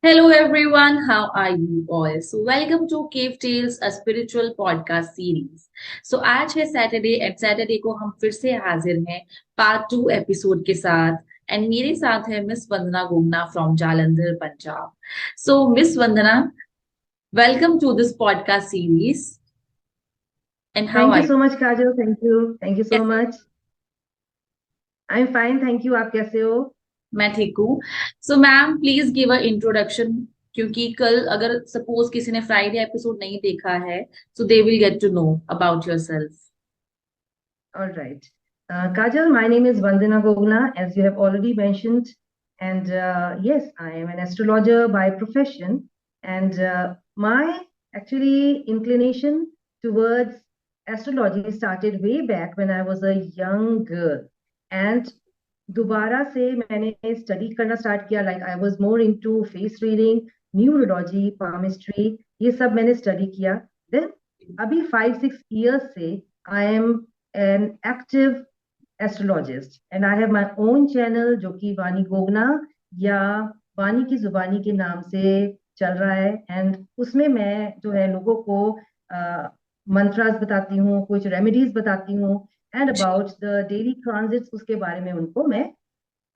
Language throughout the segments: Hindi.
Hello everyone, how are you all? So welcome to Cave Tales, a spiritual podcast series. So आज है सैटरडे एंड सैटरडे को हम फिर से हाजिर हैं पार्ट 2 एपिसोड के साथ एंड मेरे साथ है miss Vandana Gumna from Jalandhar Punjab. So miss Vandana, welcome to this podcast series and how thank you are so much Kajal. Thank you so कैसे? Much. I am fine, thank you. आप कैसे हो? मैं ठीक हूँ. So ma'am please give a introduction, क्योंकि कल अगर सपोज किसी ने फ्राइडे एपिसोड नहीं देखा है so they will get to know about yourself. All right. Kajal, my name is Vandana Gogna, as you have already mentioned. And yes, I am an astrologer by profession. And my actually inclination towards astrology started way back when I was a young girl. And दोबारा से मैंने स्टडी करना स्टार्ट किया, like I was more into face reading, neurology, palmistry, ये सब मैंने स्टडी किया। देन अभी 5-6 years से I am an active astrologist and I have my own channel जो कि वानी गोगना या वानी की जुबानी के नाम से चल रहा है। एंड उसमें मैं जो है लोगों को मंत्रास बताती हूँ, कुछ रेमेडीज बताती हूँ, and about the daily transits उसके बारे में उनको मैं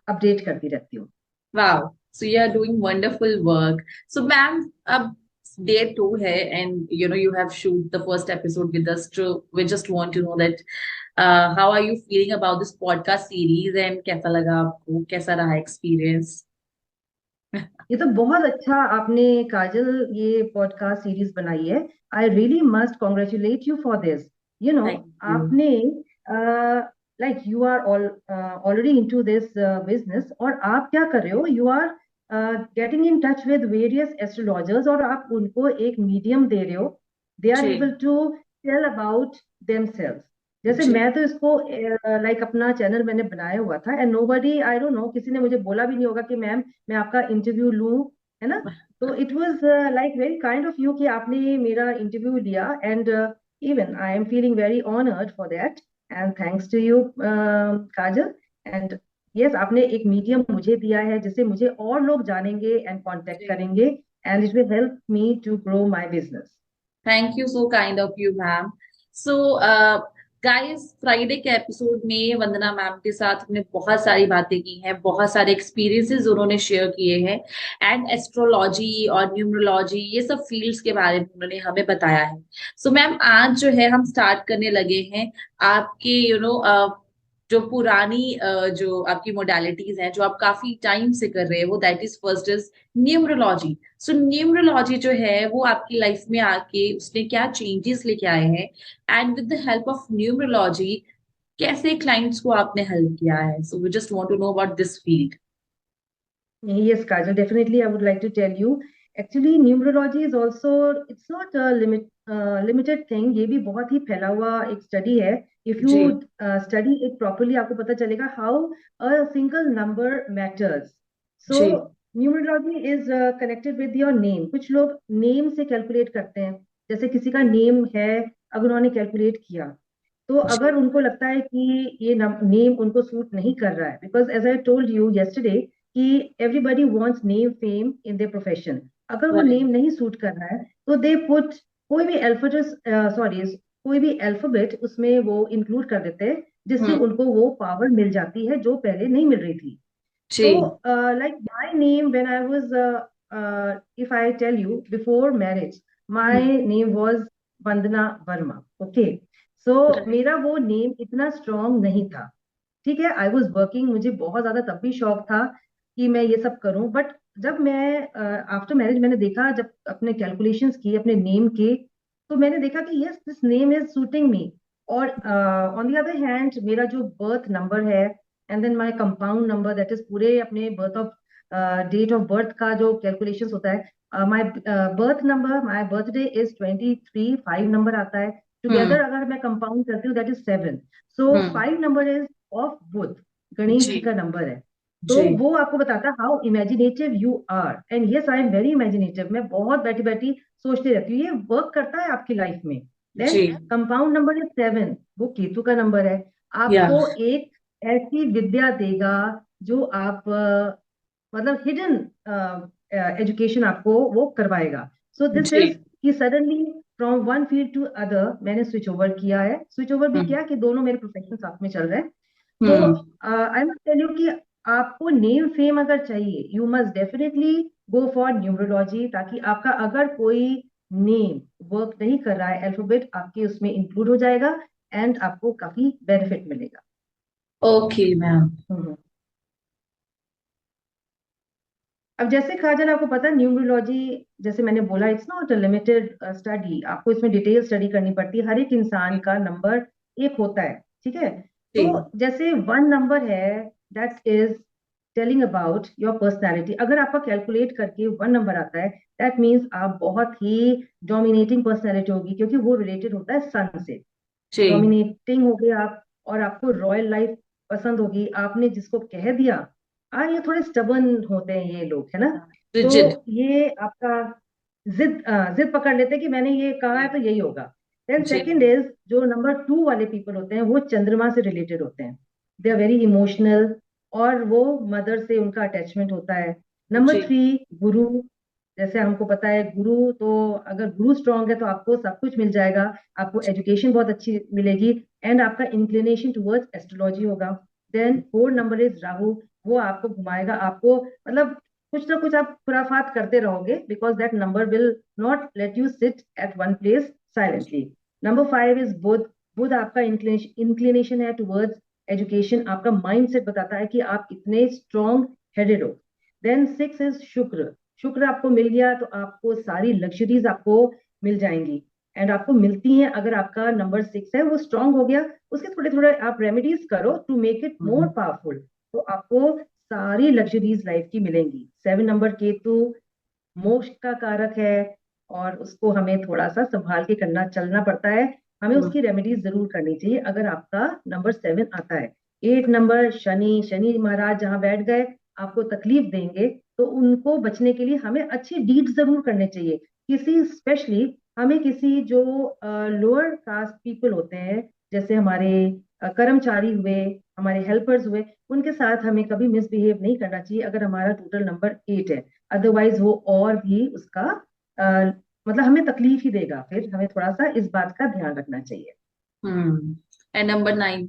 अपडेट करती रहती हूँ। Wow. So you are doing wonderful work. So ma'am, अब day 2 है and you have shoot the first episode with us. To we just want to know that how are you feeling about this podcast series and कैसा लगा आपको, कैसा रहा experience? ये तो बहुत अच्छा आपने काजल ये पॉडकास्ट सीरीज बनाई है। I really must congratulate you for this. You know, Thank you. आपने like you are already into this business, और आप क्या कर रहे हो, you are getting in touch with various astrologers और आप उनको एक मीडियम दे रहे हो। दे आर जी. Able to tell about themselves. जैसे जी. मैं तो इसको लाइक अपना चैनल मैंने बनाया हुआ था, and nobody, I don't no, किसी ने मुझे बोला भी नहीं होगा कि मैम मैं आपका इंटरव्यू लूं, है ना। तो it was like very kind of you कि आपने मेरा इंटरव्यू लिया, and even I am feeling very honoured for that, and thanks to you Kajal. And yes, आपने एक मीडियम मुझे दिया है जिससे मुझे और लोग जानेंगे एंड कांटेक्ट जी. करेंगे, and it will help me to grow my business. Thank you, so kind of you ma'am. So guys, Friday के एपिसोड में वंदना मैम के साथ हमने बहुत सारी बातें की हैं, बहुत सारे एक्सपीरियंसेस उन्होंने शेयर किए हैं एंड एस्ट्रोलॉजी और न्यूमरोलॉजी ये सब फील्ड्स के बारे में उन्होंने हमें बताया है. सो मैम आज जो है हम स्टार्ट करने लगे हैं आपके जो पुरानी जो आपकी मोडालिटीज हैं जो आप काफी टाइम से कर रहे हो, that is first is numerology. So numerology जो है वो आपकी लाइफ में आके उसने क्या चेंजेस लेके आए हैं and with the help of numerology कैसे क्लाइंट्स को आपने हेल्प किया है. So we just want to know about this field. Yes, Kajal, definitely I would like to tell you. Actually, numerology is also, it's not a limited thing. ये भी बहुत ही फैला हुआ एक स्टडी है. If you ji. study it properly, आपको पता चलेगा how a single number matters. So, ji. numerology is connected with your name. कुछ लोग नेम से कैलकुलेट करते हैं। जैसे किसी का नेम है, अगर उन्होंने कैलकुलेट किया, तो अगर जी. उनको लगता है कि ये नेम उनको सूट नहीं कर रहा है, because as I told you yesterday कि everybody wants name fame in their profession. अगर वो राइट. नेम नहीं सूट कर रहा है तो दे पुट कोई भी अल्फाबेट, सॉरी, कोई भी अल्फाबेट उसमें वो इंक्लूड कर देते हैं, जिससे हम्म. उनको वो पावर मिल जाती है जो पहले नहीं मिल रही थी। जी. तो like my name when I was, if I tell you, before marriage my hmm. Name was Vandana Verma. Okay, so right. मेरा वो नेम इतना स्ट्रांग नहीं था। ठीक है, आई वॉज वर्किंग, मुझे बहुत ज्यादा तब भी शौक था कि मैं ये सब करूं, बट जब मैं आफ्टर मैरिज मैंने देखा, जब अपने कैलकुलेशंस किए अपने नेम के, तो मैंने देखा कि yes, this name is suiting me. और ऑन द अदर हैंड मेरा जो बर्थ नंबर है, and then my compound number, that is पूरे अपने birth of date of birth का जो कैलकुलेशंस होता है, my birth number, my birthday is 23, 5 number आता है हम्म. टुगेदर, अगर मैं कंपाउंड करती हूँ that is 7। So hmm. 5 number is of Budh, Ganesh ji. जी का नंबर है। तो जी. वो आपको बताता है how imaginative you are, and yes I am very imaginative. मैं बहुत बैठी बैठी सोचती रहती हूँ, ये वर्क करता है आपकी लाइफ में। देन जी. कंपाउंड नंबर इज 7, वो केतु का नंबर है। या. आपको एक ऐसी विद्या देगा जो आप मतलब हिडन एजुकेशन आपको वो करवाएगा. सो दिस जी. इज कि suddenly from one field to other मैंने स्विच ओवर किया है. स्विच ओवर भी हम्म. किया कि दोनों मेरे प्रोफेशन साथ में चल रहे हैं. तो हम्म. आई मस्ट टेल यू कि आपको नेम फेम अगर चाहिए, you must definitely go for numerology, ताकि आपका अगर कोई नेम वर्क नहीं कर रहा है, अल्फाबेट आपके उसमें इंक्लूड हो जाएगा एंड आपको काफी बेनिफिट मिलेगा. Okay ma'am. हम्म. अब जैसे काजल आपको पता है न्यूमरोलॉजी, जैसे मैंने बोला, it's not a limited study. आपको इसमें डिटेल स्टडी करनी पड़ती है. हर एक इंसान का नंबर एक होता है, ठीक है. तो जी. जैसे वन नंबर है, that is telling about your personality. अगर आपका कैलकुलेट करके वन नंबर आता है, दैट मीन्स आप बहुत ही डोमिनेटिंग पर्सनैलिटी होगी, क्योंकि वो रिलेटेड होता है सन से. जी. डोमिनेटिंग हो गए आप, और आपको रॉयल लाइफ पसंद होगी. आपने जिसको कह दिया, ये थोड़े स्टबन होते हैं ये लोग, है ना. तो रिजिड. ये आपका जिद पकड़ लेते हैं कि मैंने ये कहा है जी. तो यही होगा. देन जी. सेकंड इज, जो नंबर टू वाले पीपल होते हैं वो चंद्रमा से रिलेटेड होते हैं. दे आर वेरी इमोशनल, और वो मदर से उनका अटैचमेंट होता है. नंबर जी. थ्री, गुरु. जैसे हमको पता है गुरु, तो अगर गुरु स्ट्रांग है तो आपको सब कुछ मिल जाएगा. आपको एजुकेशन बहुत अच्छी मिलेगी, एंड आपका इंक्लिनेशन टुवर्ड्स एस्ट्रोलॉजी होगा. Then four number is Rahu. वो आपको घुमाएगा, आपको मतलब कुछ ना कुछ आप खुराफात करते रहोगे, because that number will not let you sit at one place silently. Number five is Budh. Budh आपका इंक्लिनेशन है टुवर्ड्स एजुकेशन. आपका माइंड सेट बताता है कि आप कितने स्ट्रांग हेडेड हो. Then six is Shukra. Shukra आपको मिल गया तो आपको सारी लग्जरीज आपको मिल जाएंगी, एंड आपको मिलती हैं अगर आपका नंबर सिक्स है वो स्ट्रांग हो गया. उसके थोड़े थोड़े आप रेमेडीज करो to make it more hmm. Powerful, तो आपको सारी लग्जरीज लाइफ की मिलेंगी. सेवन नंबर केतु मोक्ष का कारक है, और उसको हमें थोड़ा सा संभाल के करना चलना पड़ता है. हमें हम्म. उसकी रेमेडीज जरूर करनी चाहिए अगर आपका नंबर सेवन आता है. Eight number Shani. शनि महाराज जहां बैठ गए आपको तकलीफ देंगे, तो उनको बचने के लिए हमें अच्छी डीड जरूर करने चाहिए. किसी स्पेशली हमें किसी जो लोअर कास्ट पीपल होते हैं, जैसे हमारे कर्मचारी हुए, हमारे हेल्पर्स हुए, उनके साथ हमें कभी मिसबिहेव नहीं करना चाहिए अगर हमारा टोटल नंबर एट है. अदरवाइज वो और भी उसका मतलब हमें तकलीफ ही देगा. फिर हमें थोड़ा सा इस बात का ध्यान रखना चाहिए. Hmm. And number 9.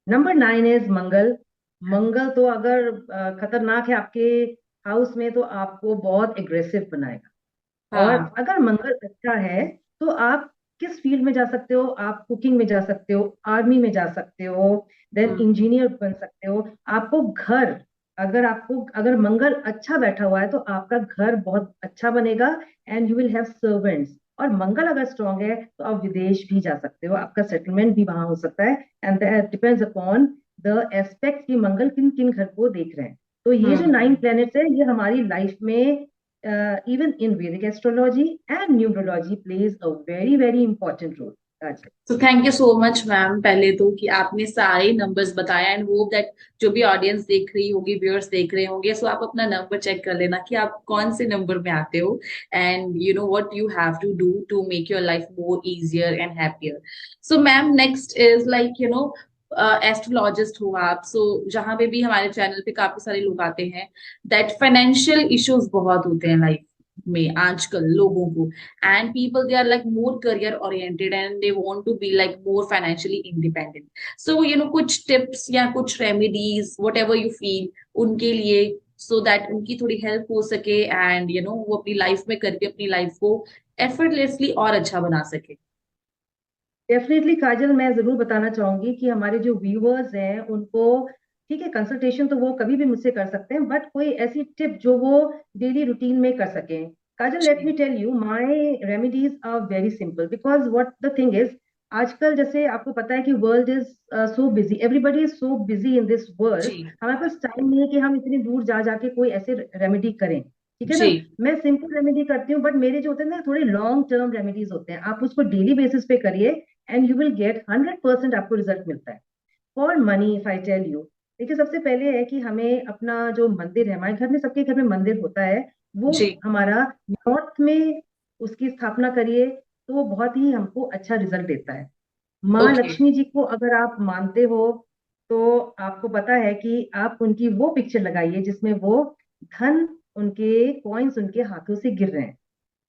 Number nine is Mangal. Mangal तो अगर खतरनाक है आपके हाउस में, तो आपको बहुत एग्रेसिव बनाएगा. और हाँ. अगर मंगल अच्छा है, तो आप किस फील्ड में जा सकते हो? आप कुकिंग में जा सकते हो, आर्मी में जा सकते हो, देन हम्म. इंजीनियर बन सकते हो. आपको घर, अगर मंगल अच्छा बैठा हुआ है तो आपका घर बहुत अच्छा बनेगा, and you will have servants. और मंगल अगर स्ट्रांग है तो आप विदेश भी जा सकते हो, आपका सेटलमेंट भी वहां हो सकता है. And that depends upon the aspect कि मंगल किन किन घर को देख रहे हैं. तो ये जो नाइन हम्म. प्लैनेट्स है, ये हमारी लाइफ में even in Vedic astrology and numerology plays a very very important role. Gotcha. तो thank you so much ma'am, पहले तो कि आपने सारे नंबर्स बताया, एंड होप दैट जो भी ऑडियंस देख रही होगी, व्यूअर्स देख रहे होंगे, सो आप अपना नंबर चेक कर लेना कि आप कौन से नंबर में आते हो, and you know what you have to do to make your life more easier and happier. So ma'am next is like you know astrologist हो आप, सो जहां पे भी हमारे चैनल पे काफी सारे लोग आते हैं, दैट फाइनेंशियल इश्यूज बहुत होते हैं लाइफ में आजकल लोगों को, and people they are like more career oriented and they want to be like more financially independent. So you know कुछ tips या कुछ remedies whatever you feel उनके लिए, so that उनकी थोड़ी help हो सके, and you know वो अपनी life में करके अपनी life को effortlessly और अच्छा बना सके. डेफिनेटली काजल, मैं जरूर बताना चाहूंगी कि हमारे जो व्यूअर्स हैं उनको, ठीक है, कंसल्टेशन तो वो कभी भी मुझसे कर सकते हैं, बट कोई ऐसी टिप जो वो डेली रूटीन में कर सकें. काजल, लेट जी. Me tell you, my remedies are very simple, because what the thing is, आजकल जैसे आपको पता है कि world is so busy, everybody is so busy in this world. जी. हमारे पास टाइम नहीं है कि हम इतनी दूर जा जाके कोई ऐसे रेमेडी करें, ठीक है ना. जी. मैं सिंपल रेमेडी करती हूँ, बट मेरे जो होते हैं ना, थोड़े लॉन्ग टर्म रेमेडीज होते हैं. आप उसको डेली बेसिस पे करिए, एंड यू विल गेट 100% आपको रिजल्ट मिलता है. For money if I tell you, देखिए सबसे पहले है कि हमें अपना जो मंदिर है, हमारे घर में, सबके घर में मंदिर होता है, वो जी. हमारा नॉर्थ में उसकी स्थापना करिए, तो वो बहुत ही हमको अच्छा रिजल्ट देता है. माँ ओके. लक्ष्मी जी को अगर आप मानते हो, तो आपको पता है कि आप उनकी वो पिक्चर लगाइए जिसमें वो धन उनके कॉइन्स उनके हाथों से गिर रहे हैं,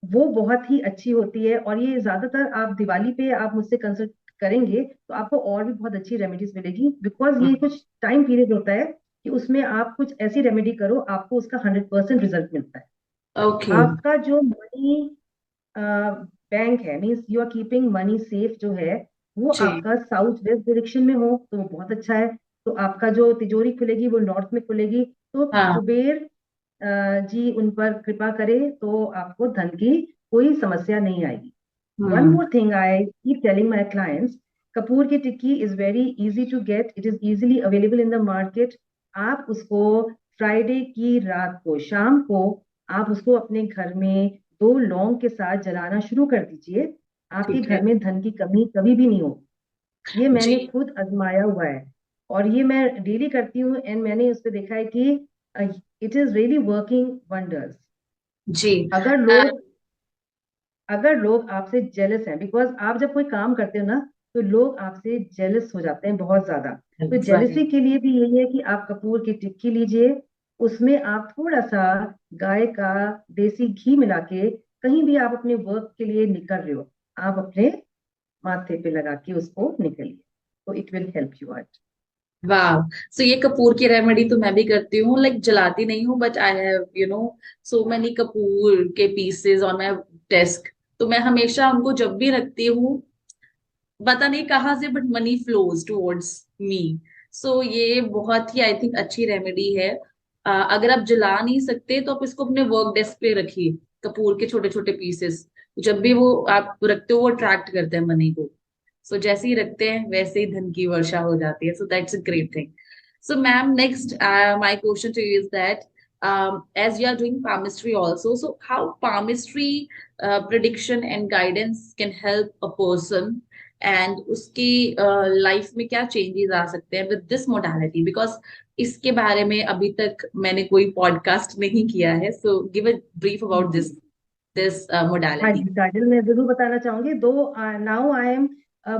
वो बहुत ही अच्छी होती है। और ये ज्यादातर आप दिवाली पे आप मुझसे कंसल्ट करेंगे तो आपको और भी बहुत अच्छी रेमेडीज मिलेगी, बिकॉज ये कुछ टाइम पीरियड होता है कि उसमें आप कुछ ऐसी रेमेडी करो, आपको उसका 100% रिजल्ट मिलता है। ओके। आपका जो मनी बैंक है, means you are keeping money safe जो है, वो जी। आपका साउथ वेस्ट डायरेक्शन में हो तो वो बहुत अच्छा है। तो आपका जो तिजोरी खुलेगी वो नॉर्थ में खुलेगी, तो हाँ। कुबेर जी उन पर कृपा करे तो आपको धन की कोई समस्या नहीं आएगी। One hmm. more thing I keep telling my clients, Kapoor की टिक्की is very easy to get. It is easily available in the market. आप उसको फ्राइडे की रात को, शाम को आप उसको अपने घर में दो लौंग के साथ जलाना शुरू कर दीजिए। आपके ठीक है। घर में धन की कमी कभी भी नहीं हो। ये मैंने जी। खुद आजमाया हुआ है और ये मैं डेली करती हूँ, एंड मैंने उस पर देखा है कि it is really working wonders. जी। अगर लोग अगर लोग आपसे जेलस हैं, बिकॉज आप जब कोई काम करते हो ना तो लोग आपसे जेलस हो जाते हैं बहुत ज्यादा। तो वही। जेलसी के लिए भी यही है कि आप कपूर की टिक्की लीजिए, उसमें आप थोड़ा सा गाय का देसी घी मिला के, कहीं भी आप अपने वर्क के लिए निकल रहे हो, आप अपने माथे पे लगा के उसको निकलिए, तो it will help you out. वाह। सो ये कपूर की रेमेडी तो मैं भी करती हूँ, लाइक जलाती नहीं हूँ, but I have so many Kapoor के पीसेस ऑन माई डेस्क। तो मैं हमेशा उनको जब भी रखती हूँ, पता नहीं कहाँ से, but money flows towards me. So ये बहुत ही आई थिंक अच्छी रेमेडी है। अगर आप जला नहीं सकते तो आप इसको अपने वर्क डेस्क पे रखिए, कपूर के छोटे छोटे पीसेस। जब भी वो आप रखते हो वो अट्रैक्ट करते हैं मनी को। सो जैसे ही रखते हैं वैसे ही धन की वर्षा हो जाती है। So that's a great thing. So, ma'am, next, my question to you is that, as you are doing palmistry also, so how palmistry prediction and guidance can help a person, and उसकी लाइफ में क्या चेंजेस आ सकते हैं विद दिस मोडालिटी, बिकॉज इसके बारे में अभी तक मैंने कोई पॉडकास्ट नहीं किया है। So give a brief about जी, दिस दिस हाँ मोडालिटी। जी काजल, मैं जरूर बताना चाहूंगी। Though now I am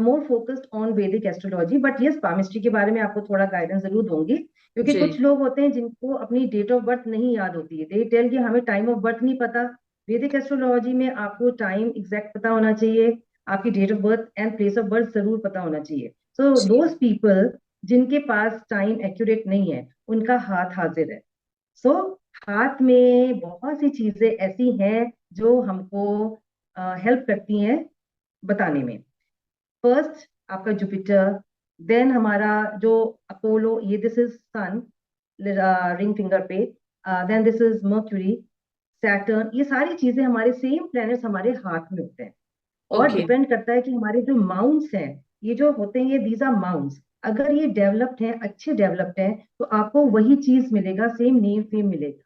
more focused on Vedic astrology, but yes palmistry के बारे में आपको थोड़ा गाइडेंस जरूर दूंगी, क्योंकि कुछ जी। लोग होते हैं जिनको अपनी डेट ऑफ बर्थ नहीं याद होती है। दे टेल कि हमें टाइम ऑफ बर्थ नहीं पता। वैदिक एस्ट्रोलॉजी में आपको टाइम एग्जैक्ट पता होना चाहिए, आपकी date of birth and place of birth जरूर पता होना चाहिए। सो जी। दोज पीपल जिनके पास टाइम एक्यूरेट नहीं है, उनका हाथ हाजिर है। सो हाथ में बहुत सी चीजें ऐसी हैं जो हमको हेल्प करती हैं बताने में। फर्स्ट आपका जुपिटर, देन हमारा जो अपोलो, ये this is sun ring finger पे, then this is Mercury, Saturn, ये सारी चीजें हमारे सेम प्लैनेट्स हमारे हाथ में होते हैं। और ओके। डिपेंड करता है कि हमारे जो माउंट्स हैं, ये जो होते हैं ये दीज आर माउंट्स, अगर ये डेवलप्ड हैं, अच्छे डेवलप्ड हैं, तो आपको वही चीज मिलेगा, सेम नेम फेम मिलेगा।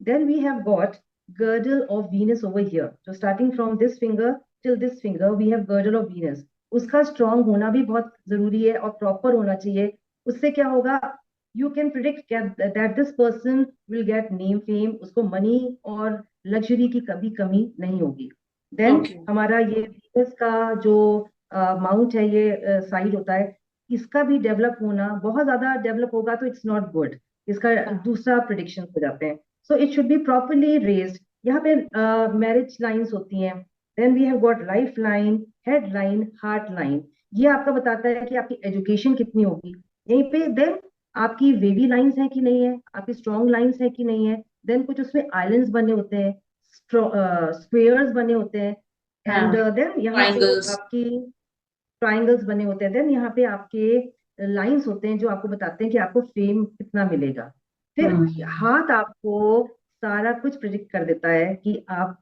Then we have got girdle of Venus over here. So starting from this finger till this finger, we have girdle of Venus. उसका स्ट्रांग होना भी बहुत जरूरी है और प्रॉपर होना चाहिए। उससे क्या होगा, you can predict that this person will get name fame, उसको मनी और लग्जरी की कभी कमी नहीं होगी। Then okay. हमारा ये Venus का जो माउंट है, ये साइड होता है, इसका भी डेवलप होना, बहुत ज्यादा डेवलप होगा तो इट्स नॉट गुड, इसका दूसरा प्रिडिक्शन हो जाते हैं। So it should be properly raised. यहाँ पे मैरिज लाइंस होती हैं, then we have got life line, head line, heart line. ये आपका बताता है कि आपकी एजुकेशन कितनी होगी यहीं पे। देन आपकी वेवी लाइंस है कि नहीं है, आपकी स्ट्रॉन्ग लाइंस है कि नहीं है। देन कुछ उसमें आइलैंड्स बने होते हैं, स्क्वेयर्स बने होते हैं, एंड हाँ। देन यहाँ पे ट्राइंगल्स। आपकी ट्राइंगल्स बने होते हैं। देन यहाँ पे आपके लाइंस होते हैं जो आपको बताते हैं कि आपको फेम कितना मिलेगा। फिर हम्म। हाथ आपको सारा कुछ प्रिडिक्ट कर देता है कि आप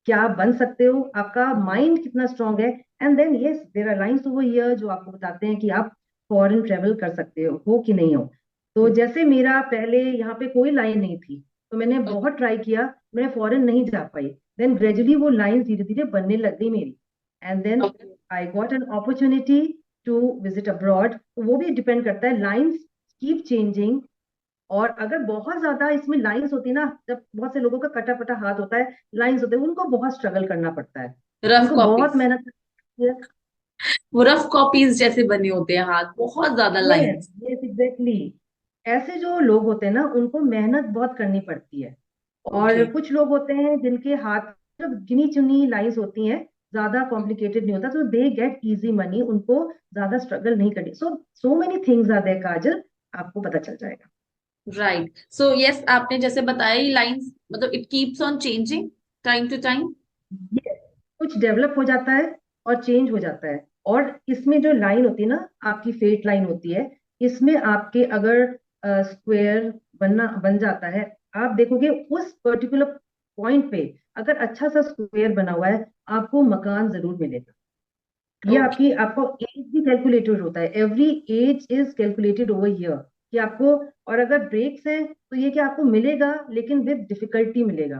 क्या बन सकते हो, आपका माइंड कितना स्ट्रांग है। And then yes there are lines over here जो आपको बताते हैं कि आप फॉरेन ट्रेवल कर सकते हो कि नहीं हो। तो जैसे मेरा पहले यहाँ पे कोई लाइन नहीं थी, तो मैंने बहुत ट्राई किया, मैं फॉरेन नहीं जा पाई। देन ग्रेजुअली वो लाइन धीरे धीरे बनने लग गई मेरी, and then okay. I got an opportunity to visit abroad. तो वो भी डिपेंड करता है, लाइंस कीप चेंजिंग। और अगर बहुत ज्यादा इसमें लाइंस होती है ना, जब बहुत से लोगों का कटा पटा हाथ होता है, लाइंस होते हैं, उनको बहुत स्ट्रगल करना पड़ता है, रफ उनको बहुत कॉपीज। मेहनत करनी है। वो रफ कॉपीज जैसे बने होते हैं हाथ, बहुत ज्यादा यस लाइंस। Yes exactly. ऐसे जो लोग होते हैं ना, उनको मेहनत बहुत करनी पड़ती है। और ओके। कुछ लोग होते हैं जिनके हाथ में गिनी चुनी लाइंस होती हैं, ज्यादा कॉम्प्लिकेटेड नहीं होता, तो दे गेट इजी मनी, उनको ज्यादा स्ट्रगल नहीं करनी। So so many things are there Kajal, आपको पता चल जाएगा। राइट, सो यस, आपने जैसे बताया ये लाइंस मतलब it keeps on changing time to time. ये कुछ डेवलप हो जाता है और चेंज हो जाता है। और इसमें जो लाइन होती है ना, आपकी फेट लाइन होती है, इसमें आपके अगर स्क्वायर बनना बन जाता है, आप देखोगे उस पर्टिकुलर पॉइंट पे अगर अच्छा सा स्क्वायर बना हुआ है, आपको मकान जरूर मिलेगा। ये ओके। आपकी आपको एज भी कैलकुलेटेड होता है, every age is calculated over here, कि आपको, और अगर ब्रेक्स हैं तो ये कि आपको मिलेगा लेकिन विद डिफिकल्टी मिलेगा।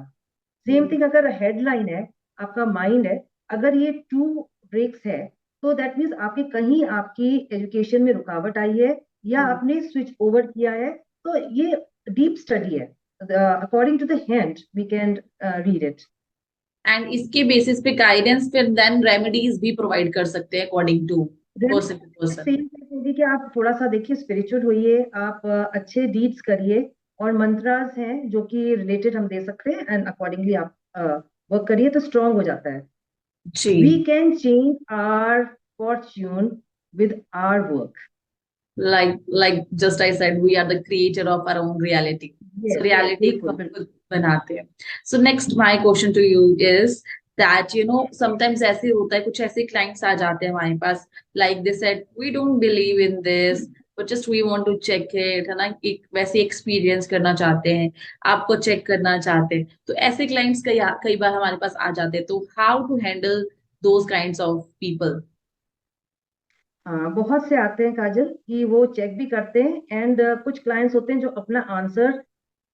सेम थिंग अगर हेडलाइन है, आपका माइंड है, अगर ये टू ब्रेक्स है, तो दैट मीन्स आपके कहीं आपकी एजुकेशन में रुकावट आई है, या आपने स्विच ओवर किया है। तो ये डीप स्टडी है, according to the hand we can read it. And इसके बेसिस पे गाइडेंस फिर देन रेमेडीज भी प्रोवाइड कर सकते हैं according to person to person. Same चीज होगी कि आप थोड़ा सा देखिए, स्पिरिचुअल होइए, आप अच्छे डीड्स करिए, और मंत्रास हैं जो कि रिलेटेड हम दे सकते हैं, एंड अकॉर्डिंगली आप वर्क करिए तो स्ट्रांग हो जाता है। जी। We can change our fortune with our work. like just I said, we are the creator of our own reality. So yes, reality बिल्कुल खुद बिल्कुल। खुद बनाते हैं. So next my question to you is that sometimes ऐसे होता है, कुछ ऐसे clients आ जाते हैं हमारे पास, like they said we don't believe in this but just we want to check it, है ना, एक वैसे एक्सपीरियंस करना चाहते हैं, आपको चेक करना चाहते हैं, तो ऐसे क्लाइंट्स कई कई बार हमारे पास आ जाते हैं, तो how to handle those kinds of people? हाँ, बहुत से आते हैं काजल, कि वो चेक भी करते हैं, एंड कुछ क्लाइंट्स होते हैं जो अपना आंसर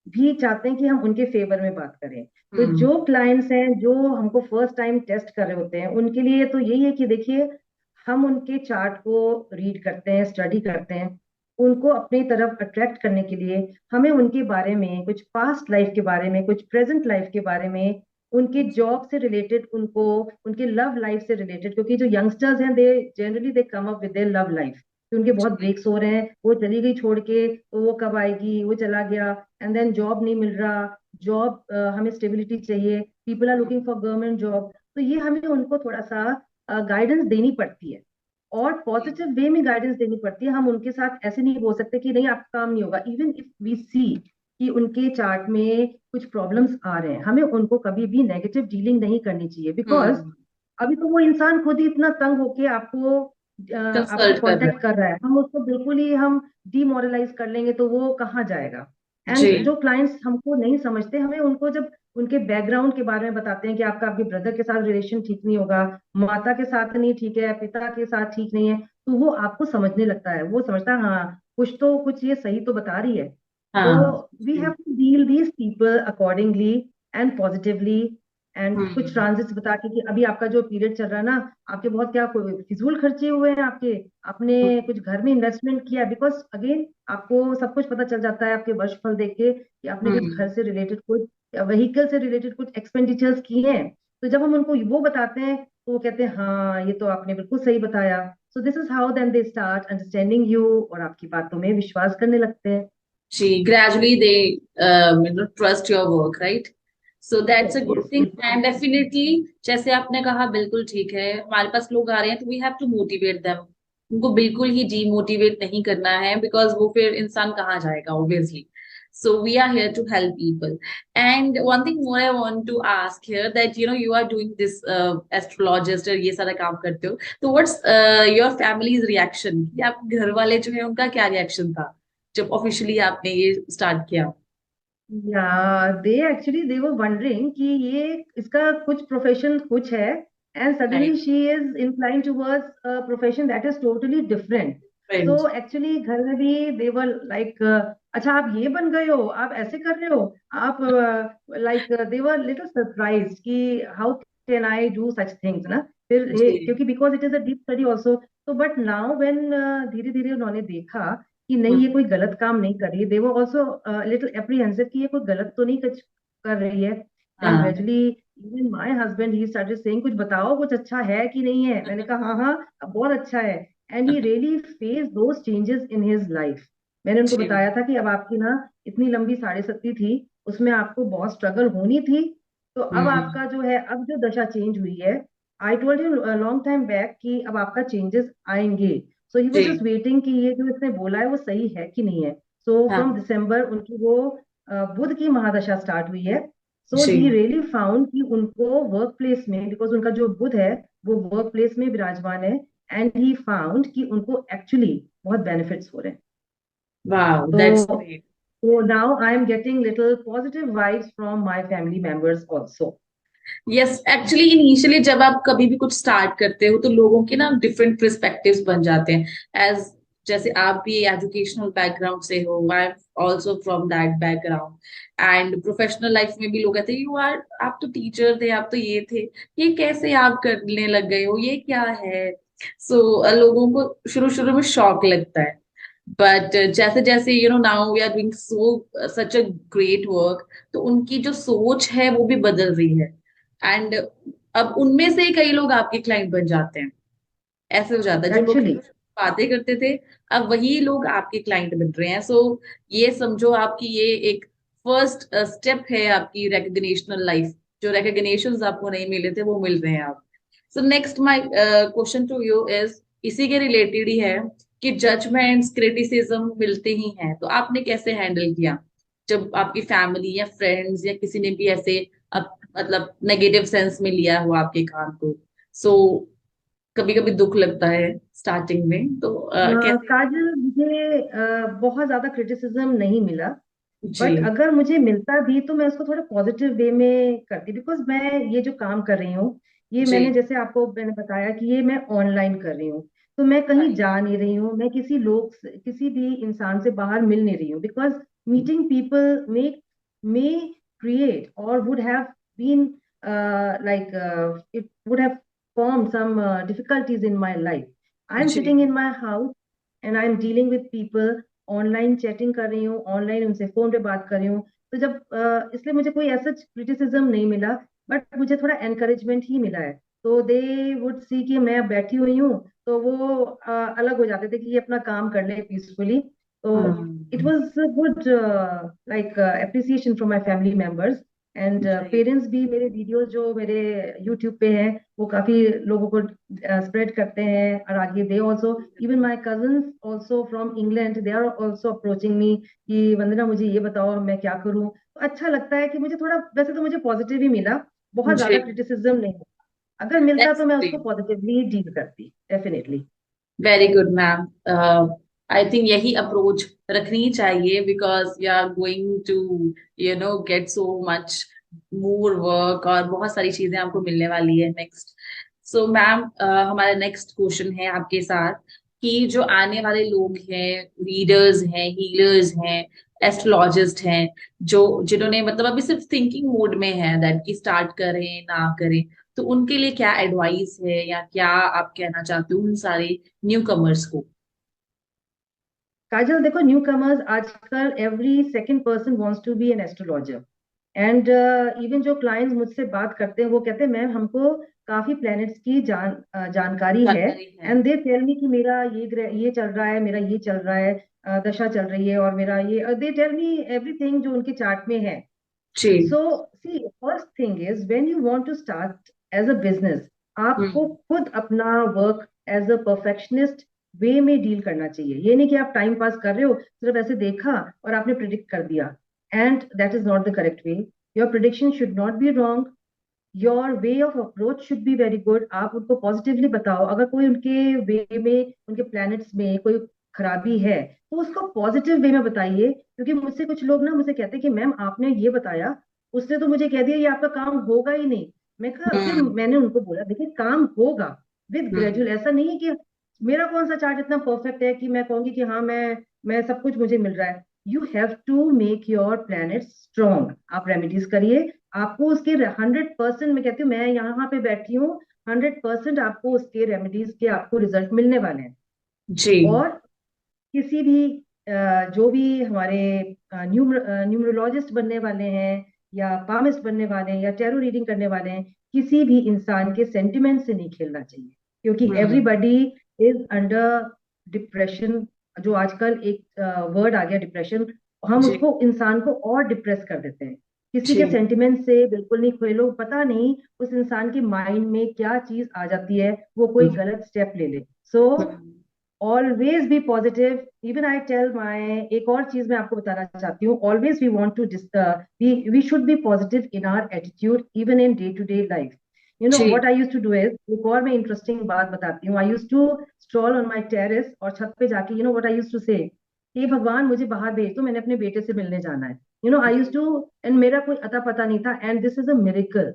भी चाहते हैं कि हम उनके फेवर में बात करें। तो हम्म। जो क्लाइंट्स हैं जो हमको फर्स्ट टाइम टेस्ट कर रहे होते हैं, उनके लिए तो यही है कि देखिए, हम उनके चार्ट को रीड करते हैं, स्टडी करते हैं, उनको अपनी तरफ अट्रैक्ट करने के लिए हमें उनके बारे में, कुछ पास्ट लाइफ के बारे में, कुछ प्रेजेंट लाइफ के बारे में, उनके जॉब से रिलेटेड, उनको उनके लव लाइफ से रिलेटेड, क्योंकि जो यंगस्टर्स हैं they generally they come up with their love life, कि उनके बहुत ब्रेक्स हो रहे हैं, वो चली गई छोड़ के तो वो कब आएगी, वो चला गया, एंड देन जॉब नहीं मिल रहा, जॉब हमें स्टेबिलिटी चाहिए, people are looking for government job. तो ये हमें उनको थोड़ा सा गाइडेंस देनी पड़ती है, और पॉजिटिव वे में गाइडेंस देनी पड़ती है। हम उनके साथ ऐसे नहीं बोल सकते कि नहीं आपका काम नहीं होगा, इवन इफ वी सी कि उनके चार्ट में कुछ प्रॉब्लम्स आ रहे हैं, हमें उनको कभी भी नेगेटिव डीलिंग नहीं करनी चाहिए, बिकॉज हम्म। अभी तो वो इंसान खुद ही इतना तंग होके आपको कंसल्ट कर रहे कांटेक्ट कर रहा है, हम उसको बिल्कुल ही हम डीमोरलाइज कर लेंगे तो वो कहाँ जाएगा। हैं जी। एंड जो क्लाइंट्स हमको नहीं समझते, हमें उनको जब उनके बैकग्राउंड के बारे में बताते हैं कि आपका आपके ब्रदर के साथ रिलेशन ठीक नहीं होगा, माता के साथ नहीं ठीक है, पिता के साथ ठीक नहीं है, तो वो आपको समझने लगता है, वो समझता है हाँ कुछ तो, कुछ ये सही तो बता रही है। तो हाँ वी जी। Have to deal these people accordingly and positively, and कुछ हम्म। ट्रांजिट्स बता के कि अभी आपका जो पीरियड चल रहा है ना, आपके बहुत क्या कोई फिजूल खर्चे हुए हैं आपके, आपने कुछ घर में इन्वेस्टमेंट किया, बिकॉज अगेन आपको सब कुछ पता चल जाता है आपके वर्षफल देख के कि आपने कुछ हम्म। घर से रिलेटेड, कुछ व्हीकल से रिलेटेड कुछ एक्सपेंडिचर्स किए हैं। तो जब हम उनको वो बताते हैं तो वो कहते हैं हाँ ये तो आपने बिल्कुल सही बताया। So this is how then they start understanding you, और आपकी बातों में विश्वास करने लगते हैं। जी, gradually they trust your work, right? So that's yes a good yes, thing. बिल्कुल And बिल्कुल। definitely जैसे आपने कहा बिल्कुल ठीक है, हमारे पास लोग आ रहे हैं तो we have to motivate them. उनको बिल्कुल ही demotivate नहीं करना है, because वो फिर इंसान कहाँ जाएगा obviously. So we are here to help people. And one thing more I want to ask here, that you are doing this astrologist और ये सारा काम करते हो, तो what's your family's reaction? कि आप घर वाले जो है उनका क्या रिएक्शन था जब ऑफिशियली आपने ये स्टार्ट किया? या they actually they were wondering कि ये इसका कुछ प्रोफेशन कुछ है, and suddenly right. She is incline towards a profession that is totally different. Friend. So actually घर में भी दे वर लाइक, अच्छा आप ये बन गए हो, आप ऐसे कर रहे हो, आप like they were little surprise कि how can I do such things ना। फिर जी। क्योंकि because it is a deep study also. तो बट नाउ व्हेन धीरे धीरे उन्होंने देखा कि नहीं ये हम्म। कोई गलत काम नहीं कर रही है, दे वर ऑल्सो लिटिल एप्रीहेंसिव कि ये कोई गलत तो नहीं कुछ कर रही है। देन हाँ। Gradually even my husband he started saying कुछ बताओ कुछ अच्छा है कि नहीं है, मैंने कहा हाँ हाँ अब बहुत अच्छा है। And he really face those changes in his life. मैंने उनको जी। बताया था कि अब आपकी ना इतनी लंबी साढ़े सत्ती थी, उसमें आपको बहुत स्ट्रगल होनी थी। तो अब हम्म। आपका जो है, अब जो दशा चेंज हुई है, I told you long time back कि अब आपका चेंजेस आएंगे। सो ही वाज जस्ट जी। वेटिंग कि ये जो इसने बोला है वो सही है कि नहीं है। सो फ्रॉम हाँ दिसंबर उनकी वो बुध की महादशा स्टार्ट हुई है। सो ही जी। रियली फाउंड कि उनको वर्क प्लेस में, बिकॉज उनका जो बुध है वो वर्क प्लेस में विराजमान है, एंड ही फाउंड कि उनको एक्चुअली बहुत बेनिफिट्स हो रहे हैं। वाओ दैट्स तो great. so now I'm getting little positive vibes from my family members also. Yes, actually initially जब आप कभी भी कुछ स्टार्ट करते हो तो लोगों के ना डिफरेंट पर्सपेक्टिव्स बन जाते हैं। एज जैसे आप भी एजुकेशनल बैकग्राउंड से हो, I am also from that background, and professional life में भी लोग कहते हैं यू आर, आप तो टीचर थे, आप तो ये थे, ये कैसे आप करने लग गए हो, ये क्या है। लोगों को शुरू शुरू में शॉक लगता है, बट जैसे जैसे now we are doing so such a great work, तो उनकी जो सोच है वो भी बदल रही है, एंड अब उनमें से ही कई लोग आपके क्लाइंट बन जाते हैं। ऐसे हो जाता है, जो लोग Actually, बातें करते थे अब वही लोग आपके क्लाइंट बन रहे हैं। ये समझो आपकी ये एक फर्स्ट स्टेप है आपकी रिकग्निशनल लाइफ। जो रिकग्निशंस आपको नहीं मिले थे वो मिल रहे हैं आप। Next my question to you is, इसी के रिलेटेड ही है कि जजमेंट्स क्रिटिसिज्म मिलते ही हैं, तो आपने कैसे हैंडल किया जब आपकी फैमिली या फ्रेंड्स या किसी ने भी ऐसे मतलब नेगेटिव सेंस में लिया हो आपके काम को। सो कभी कभी दुख लगता है स्टार्टिंग में, तो कैसे। काजल, मुझे बहुत ज्यादा क्रिटिसिज्म नहीं मिला। बट जी अगर मुझे मिलता भी तो मैं उसको थोड़ा पॉजिटिव वे में करती, बिकॉज मैं ये जो काम कर रही हूँ, ये जी। मैंने जैसे आपको मैंने बताया कि ये मैं ऑनलाइन कर रही हूँ। तो मैं कहीं राइट। जा नहीं रही हूँ, मैं किसी भी इंसान से बाहर मिल नहीं रही हूँ, because meeting people may create और would have been like it would have formed some difficulties in my life. I'm जी। sitting in my house and I'm dealing with people, online chatting कर रही हूँ, ऑनलाइन उनसे फोन पे बात कर रही हूँ। तो जब इसलिए मुझे कोई ऐसा क्रिटिसिज्म नहीं मिला, बट मुझे थोड़ा एनकरेजमेंट ही मिला है। तो दे वुड सी कि मैं बैठी हुई हूँ, तो वो अलग हो जाते थे कि ये अपना काम कर ले पीसफुली। तो it hmm. Was good like appreciation from my family members, and जी पेरेंट्स भी मेरे वीडियोस जो मेरे यूट्यूब पे हैं वो काफी लोगों को स्प्रेड करते हैं, और आगे they also, even my cousins also from England, they are also approaching me कि वंदना मुझे ये बताओ मैं क्या करूं। तो अच्छा लगता है कि मुझे थोड़ा, वैसे तो मुझे पॉजिटिव ही मिला, बहुत जी। ज्यादा क्रिटिसिज्म नहीं। अगर मिलता दैट्स तो मैं उसको ग्रेट। पॉजिटिवली डील करती, definitely. Very good ma'am. I think यही अप्रोच रखनी चाहिए, because we are going to get so much more work, और बहुत सारी चीजें आपको मिलने वाली है नेक्स्ट। मैम, हमारा नेक्स्ट क्वेश्चन है आपके साथ कि जो आने वाले लोग हैं, रीडर्स हैं, हीलर्स हैं, एस्ट्रोलॉजिस्ट हैं, जो जिन्होंने मतलब अभी सिर्फ थिंकिंग मोड में है दैट कि स्टार्ट करें ना करें, तो उनके लिए क्या एडवाइस है या क्या आप कहना चाहते हो उन सारे न्यू कमर्स को। काजल, देखो, न्यू कमर्स आजकल every second person wants to be an astrologer, and even जो क्लाइंट्स मुझसे बात करते हैं वो कहते हैं मैम हमको काफी प्लैनेट्स की जानकारी है, जानकारी है। एंड दे टेल मी कि मेरा ये चल रहा है, मेरा ये चल रहा है, दशा चल रही है, और मेरा ये, दे टेल मी एवरीथिंग जो उनके चार्ट में है। जी। So see, first thing is when you want to start as a business, आपको हम्म। खुद अपना work as a perfectionist way में डील करना चाहिए। ये नहीं कि आप टाइम पास कर रहे हो, सिर्फ ऐसे देखा और आपने प्रिडिक्ट कर दिया, and that is not the correct way. Your prediction should not be wrong, your way of approach should be very good. आप उनको पॉजिटिवली बताओ, अगर कोई उनके वे में, उनके प्लैनेट्स में कोई खराबी है तो उसको पॉजिटिव वे में बताइए। क्योंकि मुझसे कुछ लोग ना मुझे कहते हैं कि मैम आपने ये बताया, उसने तो मुझे कह दिया ये आपका काम होगा ही नहीं। मैं कहा, फिर हम्म। मैंने उनको बोला देखिए काम होगा विद हम्म। ग्रेजुअल, ऐसा नहीं है कि मेरा कौन सा चार्ट इतना परफेक्ट है कि मैं कहूंगी कि हाँ मैं सब कुछ मुझे मिल रहा है। You have to make your planet strong. आप रेमेडीज करिए, आपको उसके 100%, मैं कहती हूँ मैं यहाँ पे बैठी हूँ, 100% आपको उसके रेमेडीज के आपको रिजल्ट मिलने वाले हैं। जी। और किसी भी जो भी हमारे न्यूमरोलॉजिस्ट बनने वाले हैं, या पामिस्ट बनने वाले हैं, या टैरो रीडिंग करने वाले हैं, किसी भी इंसान के सेंटिमेंट से नहीं खेलना चाहिए, क्योंकि hmm. Everybody is under depression. जो आजकल एक वर्ड आ गया डिप्रेशन, हम जी उसको इंसान को और डिप्रेस कर देते हैं। किसी के जी। सेंटिमेंट से बिल्कुल नहीं खोए लोग, पता नहीं उस इंसान के माइंड में क्या चीज आ जाती है, वो कोई हम्म गलत स्टेप ले ले। So always be positive. Even I tell my, एक और चीज मैं आपको बताना चाहती हूँ, always we want to we should be positive in our attitude even in day to day life. You know जी what I use to do is, एक और मैं इंटरेस्टिंग बात बताती हूँ। I use to stroll on my terrace, और छत पे जाके you know what I use to से, हे भगवान मुझे बाहर भेज दो, मैंने अपने बेटे से मिलने जाना है। You know I use to, and मेरा कोई अता पता नहीं था, and this is a miracle.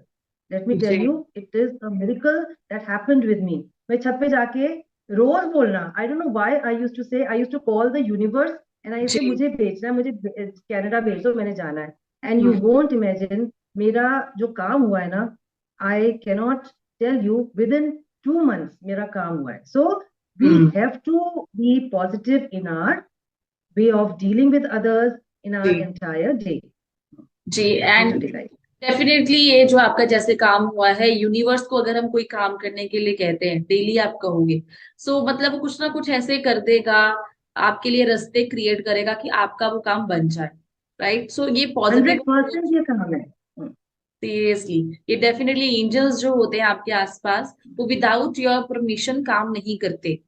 Let me tell जी you, it is a miracle that happened with me. मैं छत पे जाके रोज बोलना, I don't know why I used to say, I used to call the universe and I say, जी। मुझे भेजना है, मुझे कनाडा भेज दो, मैंने जाना है। And you hmm won't imagine मेरा जो काम हुआ है ना, I cannot tell you, within 2 months मेरा काम हुआ है। So we hmm. Have to be positive in our way of dealing with others in our जी entire जी। day and to day life. Definitely ये जो आपका जैसे काम हुआ है, यूनिवर्स को अगर हम कोई काम करने के लिए कहते हैं, डेली आप कहोगे, सो मतलब वो कुछ ना कुछ ऐसे कर देगा, आपके लिए रास्ते क्रिएट करेगा कि आपका वो काम बन जाए। राइट, सो ये पॉजिटिव 100% ये काम है। सीरियसली, ये डेफिनेटली एंजल्स जो होते हैं आपके आसपास, वो विदाउट योर परमिशन काम नहीं करते,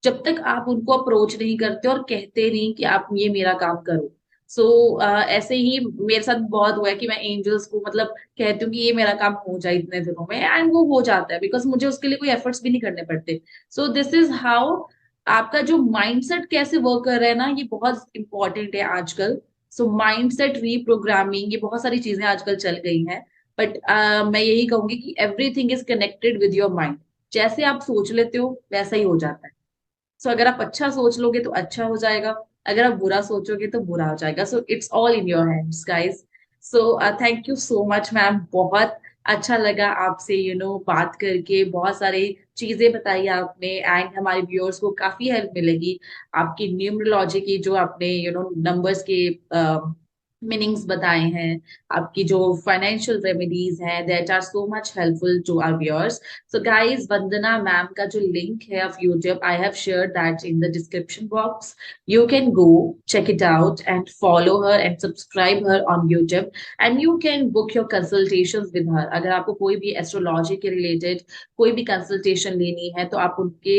जब तक आप उनको अप्रोच नहीं करते और कहते नहीं कि आप ये मेरा काम करो। सो ऐसे ही मेरे साथ बहुत हुआ है कि मैं एंजल्स को मतलब कहती हूँ कि ये मेरा काम हो जाए इतने दिनों में, एंड वो हो जाता है, बिकॉज मुझे उसके लिए कोई एफर्ट्स भी नहीं करने पड़ते। सो दिस इज हाउ आपका जो माइंडसेट कैसे वर्क कर रहा है ना, ये बहुत इंपॉर्टेंट है आजकल। सो माइंडसेट रीप्रोग्रामिंग, ये बहुत सारी चीजें आजकल चल गई हैं, बट मैं यही कहूंगी कि everything is connected with your mind. जैसे आप सोच लेते हो वैसा ही हो जाता है। सो अगर आप अच्छा सोच लोगे तो अच्छा हो जाएगा, अगर आप बुरा सोचोगे तो बुरा हो जाएगा। So it's all in your hands guys. So thank you so much ma'am, बहुत अच्छा लगा आपसे बात करके, बहुत सारी चीजें बताई आपने, एंड हमारे व्यूअर्स को काफी हेल्प मिलेगी आपकी न्यूमरोलॉजी की, जो आपने नंबर्स के मीनिंग्स बताए हैं, आपकी जो फाइनेंशियल रेमेडीज हैं, that are so much helpful to our viewers. So guys, Vandana ma'am का जो लिंक है of YouTube, I have shared that in the description box. You can go check it out and follow her and subscribe her on YouTube, and you can book your consultations with her। अगर आपको कोई भी एस्ट्रोलॉजी के रिलेटेड कोई भी कंसल्टेशन लेनी है, तो आप उनके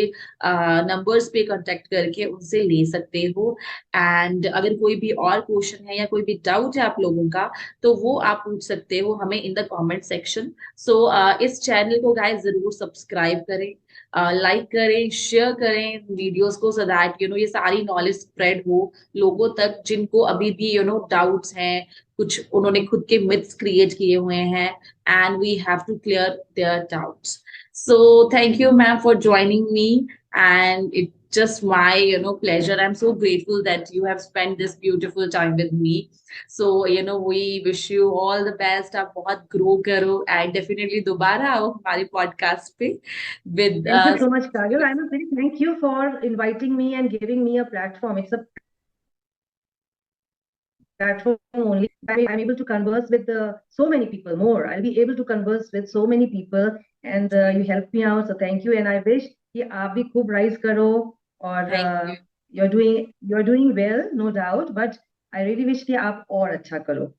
नंबर्स पे कांटेक्ट करके उनसे ले सकते हो। एंड अगर कोई भी और क्वेश्चन है या कोई भी डाउट है आप लोगों का, तो वो आप पूछ सकते हो हमें इन द कमेंट सेक्शन। सो इस चैनल को गाइस जरूर सब्सक्राइब करें, लाइक करें, शेयर करें वीडियोस को, सो दैट ये सारी नॉलेज स्प्रेड हो लोगों तक जिनको अभी भी डाउट्स हैं, कुछ उन्होंने खुद के मिथ्स क्रिएट किए हुए हैं, and we have to clear their doubts. So thank you ma'am for joining me, and it just my pleasure. I'm so grateful that you have spent this beautiful time with me. So we wish you all the best, आप बहुत grow करो, and definitely दोबारा आओ हमारे podcast पे with Thank you so much, Kajal. I must really thank you for inviting me and giving me a platform. It's a platform only. I'm able to converse with so many people more. I'll be able to converse with so many people, and you helped me out. So thank you. And I wish कि आप भी खूब rise करो, और thank you. you're doing well, no doubt. But I really wish कि आप और अच्छा करो.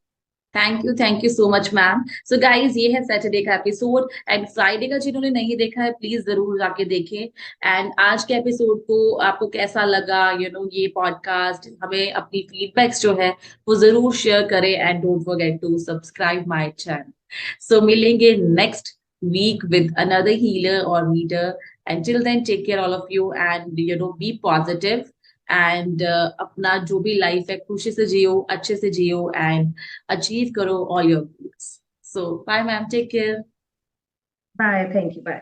Thank you so much ma'am. So guys, ये है सैटरडे का एपिसोड, एंड फ्राइडे का जिन्होंने नहीं देखा है प्लीज जरूर जाके देखें। एंड आज के एपिसोड को आपको कैसा लगा, ये पॉडकास्ट, हमें अपनी फीडबैक्स जो है वो जरूर शेयर करें, and don't forget to subscribe my channel. So मिलेंगे next week with another healer और reader, and till then take care all of you, and be positive, and अपना जो भी लाइफ है खुशी से जियो, अच्छे से जियो, and achieve karo all your goals. So bye ma'am, take care. Bye. Thank you. Bye.